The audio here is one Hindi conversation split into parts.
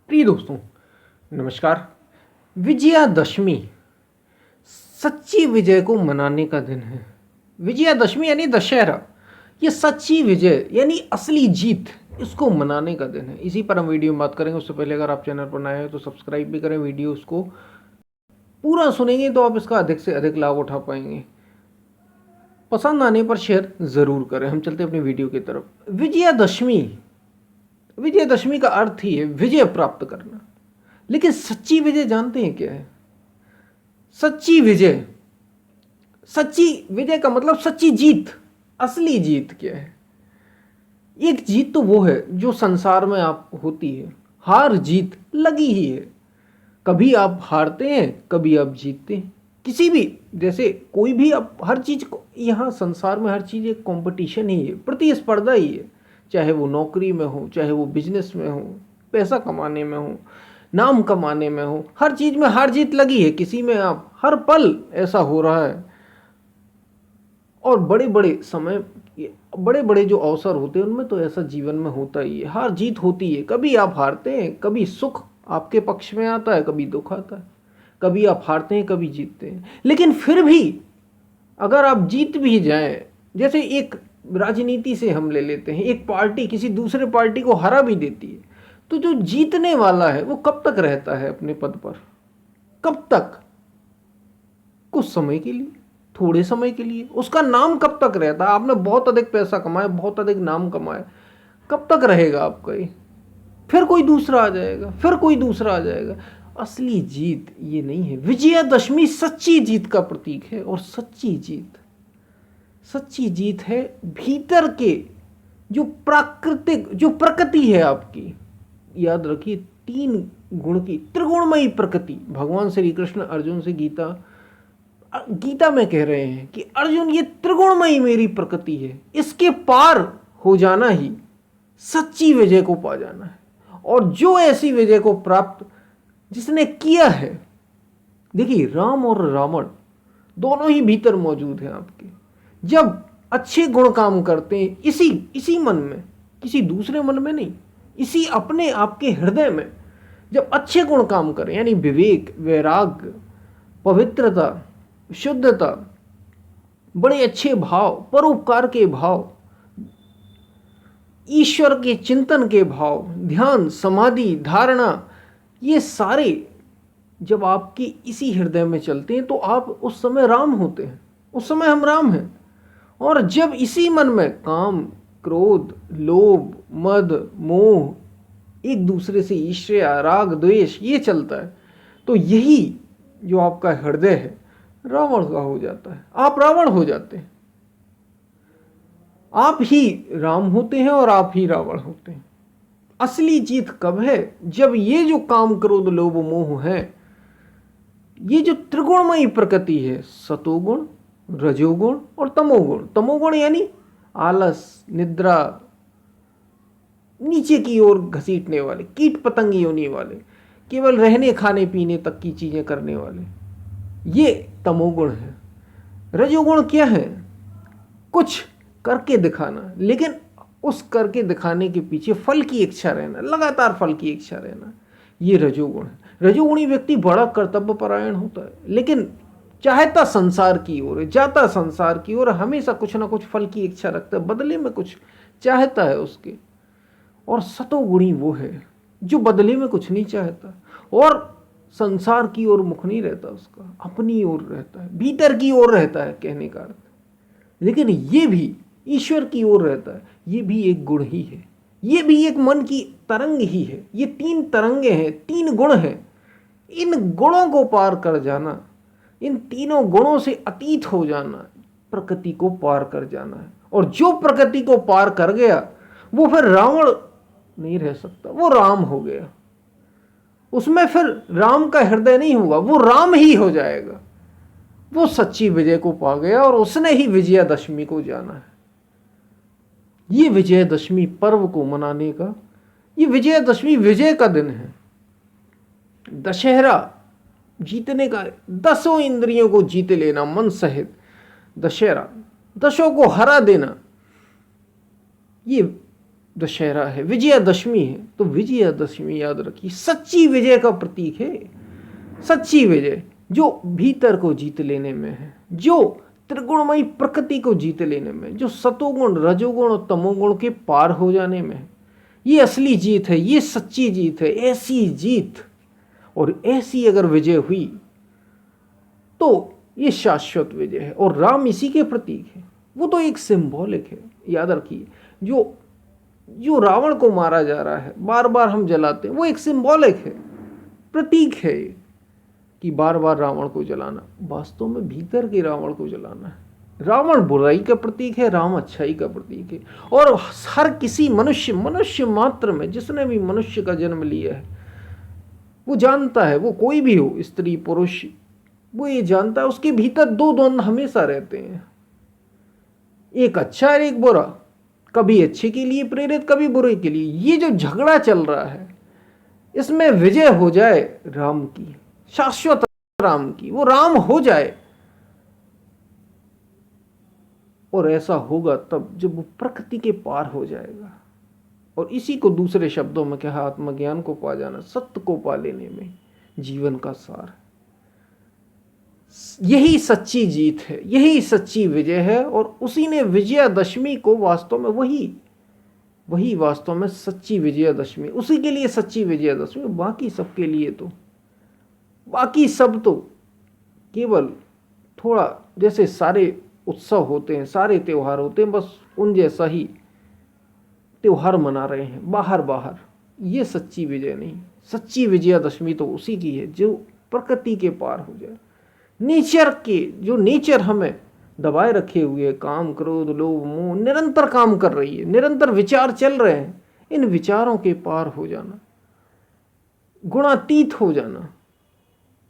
प्रिय दोस्तों, नमस्कार। विजयादशमी सच्ची विजय को मनाने का दिन है। विजयादशमी यानी दशहरा, ये सच्ची विजय यानी असली जीत, इसको मनाने का दिन है। इसी पर हम वीडियो में बात करेंगे। उससे पहले अगर आप चैनल पर नए हैं तो सब्सक्राइब भी करें। वीडियो उसको पूरा सुनेंगे तो आप इसका अधिक से अधिक लाभ उठा पाएंगे। पसंद आने पर शेयर ज़रूर करें। हम चलते हैं अपनी वीडियो की तरफ। विजयादशमी का अर्थ ही है विजय प्राप्त करना। लेकिन सच्ची विजय जानते हैं क्या है? सच्ची विजय का मतलब सच्ची जीत, असली जीत क्या है? एक जीत तो वो है जो संसार में आप होती है। हार जीत लगी ही है। कभी आप हारते हैं, कभी आप जीतते हैं। किसी भी, जैसे कोई भी, आप हर चीज को, यहाँ संसार में हर चीज एक कंपटीशन ही है, प्रतिस्पर्धा ही है। चाहे वो नौकरी में हो, चाहे वो बिजनेस में हो, पैसा कमाने में हो, नाम कमाने में हो, हर चीज में हार जीत लगी है। किसी में आप, हर पल ऐसा हो रहा है। और बड़े बड़े जो अवसर होते हैं उनमें तो ऐसा जीवन में होता ही है, हार जीत होती है। कभी आप हारते हैं, कभी सुख आपके पक्ष में आता है, कभी दुख आता है। कभी आप हारते हैं, कभी जीतते हैं। लेकिन फिर भी अगर आप जीत भी जाएं, जैसे एक राजनीति से हम ले लेते हैं, एक पार्टी किसी दूसरे पार्टी को हरा भी देती है, तो जो जीतने वाला है वो कब तक रहता है अपने पद पर? कब तक? कुछ समय के लिए, थोड़े समय के लिए। उसका नाम कब तक रहता है? आपने बहुत अधिक पैसा कमाया, बहुत अधिक नाम कमाया, कब तक रहेगा आपका ये? फिर कोई दूसरा आ जाएगा, फिर कोई दूसरा आ जाएगा। असली जीत ये नहीं है। विजयादशमी सच्ची जीत का प्रतीक है। और सच्ची जीत है भीतर के जो जो प्रकृति है आपकी। याद रखिए, तीन गुण की त्रिगुणमयी प्रकृति। भगवान श्री कृष्ण अर्जुन से गीता में कह रहे हैं कि अर्जुन, ये त्रिगुणमयी मेरी प्रकृति है, इसके पार हो जाना ही सच्ची विजय को पा जाना है। और जो ऐसी विजय को प्राप्त जिसने किया है, देखिए, राम और रावण दोनों ही भीतर मौजूद हैं आपके। जब अच्छे गुण काम करते हैं इसी मन में, किसी दूसरे मन में नहीं, इसी अपने आपके हृदय में जब अच्छे गुण काम करें, यानी विवेक, वैराग्य, पवित्रता, शुद्धता, बड़े अच्छे भाव, परोपकार के भाव, ईश्वर के चिंतन के भाव, ध्यान, समाधि, धारणा, ये सारे जब आपके इसी हृदय में चलते हैं तो आप उस समय राम होते हैं। उस समय हम राम हैं। और जब इसी मन में काम, क्रोध, लोभ, मद, मोह, एक दूसरे से ईर्ष्या, राग, द्वेष ये चलता है, तो यही जो आपका हृदय है रावण का हो जाता है। आप रावण हो जाते हैं। आप ही राम होते हैं और आप ही रावण होते हैं। असली जीत कब है? जब ये जो काम, क्रोध, लोभ, मोह है, ये जो त्रिगुणमयी प्रकृति है, सतोगुण, रजोगुण और तमोगुण। तमोगुण यानी आलस, निद्रा, नीचे की ओर घसीटने वाले, कीट पतंग योनि वाले, केवल रहने खाने पीने तक की चीजें करने वाले, ये तमोगुण है। रजोगुण क्या है? कुछ करके दिखाना, लेकिन उस करके दिखाने के पीछे फल की इच्छा रहना, लगातार फल की इच्छा रहना, ये रजोगुण है। रजोगुणी व्यक्ति बड़ा कर्तव्य परायण होता है, लेकिन चाहता संसार की ओर है, जाता संसार की ओर, हमेशा कुछ ना कुछ फल की इच्छा रखता है, बदले में कुछ चाहता है उसके। और सतोगुणी वो है जो बदले में कुछ नहीं चाहता और संसार की ओर मुख नहीं रहता उसका, अपनी ओर रहता है, भीतर की ओर रहता है कहने का अर्थ। लेकिन ये भी ईश्वर की ओर रहता है। ये भी एक गुण ही है, ये भी एक मन की तरंग ही है। ये तीन तरंगे हैं, तीन गुण हैं। इन गुणों को पार कर जाना, इन तीनों गुणों से अतीत हो जाना, प्रकृति को पार कर जाना है। और जो प्रकृति को पार कर गया वो फिर रावण नहीं रह सकता, वो राम हो गया। उसमें फिर राम का हृदय नहीं होगा, वो राम ही हो जाएगा। वो सच्ची विजय को पा गया और उसने ही विजयादशमी को जाना है। ये विजयादशमी पर्व को मनाने का, ये विजयादशमी विजय का दिन है। दशहरा जीतने का, 10 इंद्रियों को जीत लेना मन सहित, दशहरा, 10 को हरा देना, ये दशहरा है, विजयादशमी है, तो विजयादशमी याद रखिए सच्ची विजय का प्रतीक है। सच्ची विजय जो भीतर को जीत लेने में है, जो त्रिगुणमयी प्रकृति को जीत लेने में, जो सतोगुण रजोगुण और तमोगुण के पार हो जाने में है। ये असली जीत है, ये सच्ची जीत है, ऐसी जीत। और ऐसी अगर विजय हुई तो ये शाश्वत विजय है और राम इसी के प्रतीक है। वो तो एक सिंबॉलिक है, याद रखिए। जो रावण को मारा जा रहा है, बार बार हम जलाते हैं, वो एक सिंबॉलिक है, प्रतीक है कि बार बार रावण को जलाना, वास्तव में भीतर के रावण को जलाना है। रावण बुराई का प्रतीक है, राम अच्छाई का प्रतीक है। और हर किसी मनुष्य मात्र में, जिसने भी मनुष्य का जन्म लिया है, वो जानता है, वो कोई भी हो, स्त्री पुरुष, वो ये जानता है उसके भीतर दो द्वंद हमेशा रहते हैं, एक अच्छा और एक बुरा, कभी अच्छे के लिए प्रेरित, कभी बुरे के लिए। ये जो झगड़ा चल रहा है, इसमें विजय हो जाए राम की, शाश्वत राम की, वो राम हो जाए। और ऐसा होगा तब जब वो प्रकृति के पार हो जाएगा। और इसी को दूसरे शब्दों में कहा, आत्मज्ञान को पा जाना, सत्य को पा लेने में जीवन का सार। यही सच्ची जीत है, यही सच्ची विजय है। और उसी ने विजयादशमी को वास्तव में वही वास्तव में सच्ची विजयादशमी, उसी के लिए सच्ची विजयादशमी। बाकी सबके लिए तो, बाकी सब तो केवल थोड़ा, जैसे सारे उत्सव होते हैं, सारे त्योहार होते हैं, बस उन जैसा ही त्योहार मना रहे हैं बाहर बाहर। ये सच्ची विजय नहीं। सच्ची विजयादशमी तो उसी की है जो प्रकृति के पार हो जाए। नेचर के, जो नेचर हमें दबाए रखे हुए, काम क्रोध लोभ मोह निरंतर काम कर रही है, निरंतर विचार चल रहे हैं, इन विचारों के पार हो जाना, गुणातीत हो जाना,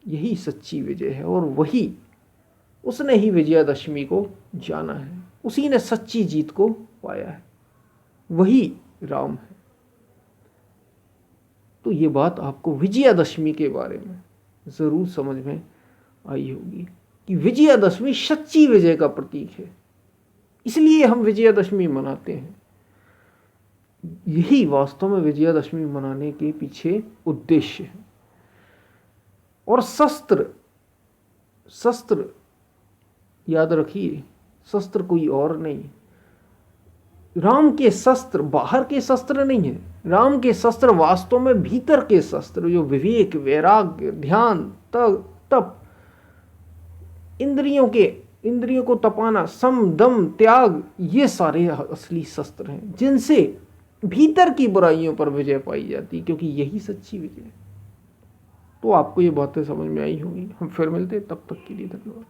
यही सच्ची विजय है। और वही, उसने ही विजयादशमी को जाना है, उसी ने सच्ची जीत को पाया है, वही राम है। तो ये बात आपको विजयादशमी के बारे में जरूर समझ में आई होगी कि विजयादशमी सच्ची विजय का प्रतीक है, इसलिए हम विजयादशमी मनाते हैं। यही वास्तव में विजयादशमी मनाने के पीछे उद्देश्य है। और शस्त्र याद रखिए, शस्त्र कोई और नहीं, राम के शस्त्र बाहर के शस्त्र नहीं है। राम के शस्त्र वास्तव में भीतर के शस्त्र, जो विवेक, वैराग्य, ध्यान, तप, इंद्रियों को तपाना, सम दम त्याग, ये सारे असली शस्त्र हैं जिनसे भीतर की बुराइयों पर विजय पाई जाती, क्योंकि यही सच्ची विजय है। तो आपको ये बातें समझ में आई होंगी। हम फिर मिलते हैं, तब तक के लिए धन्यवाद।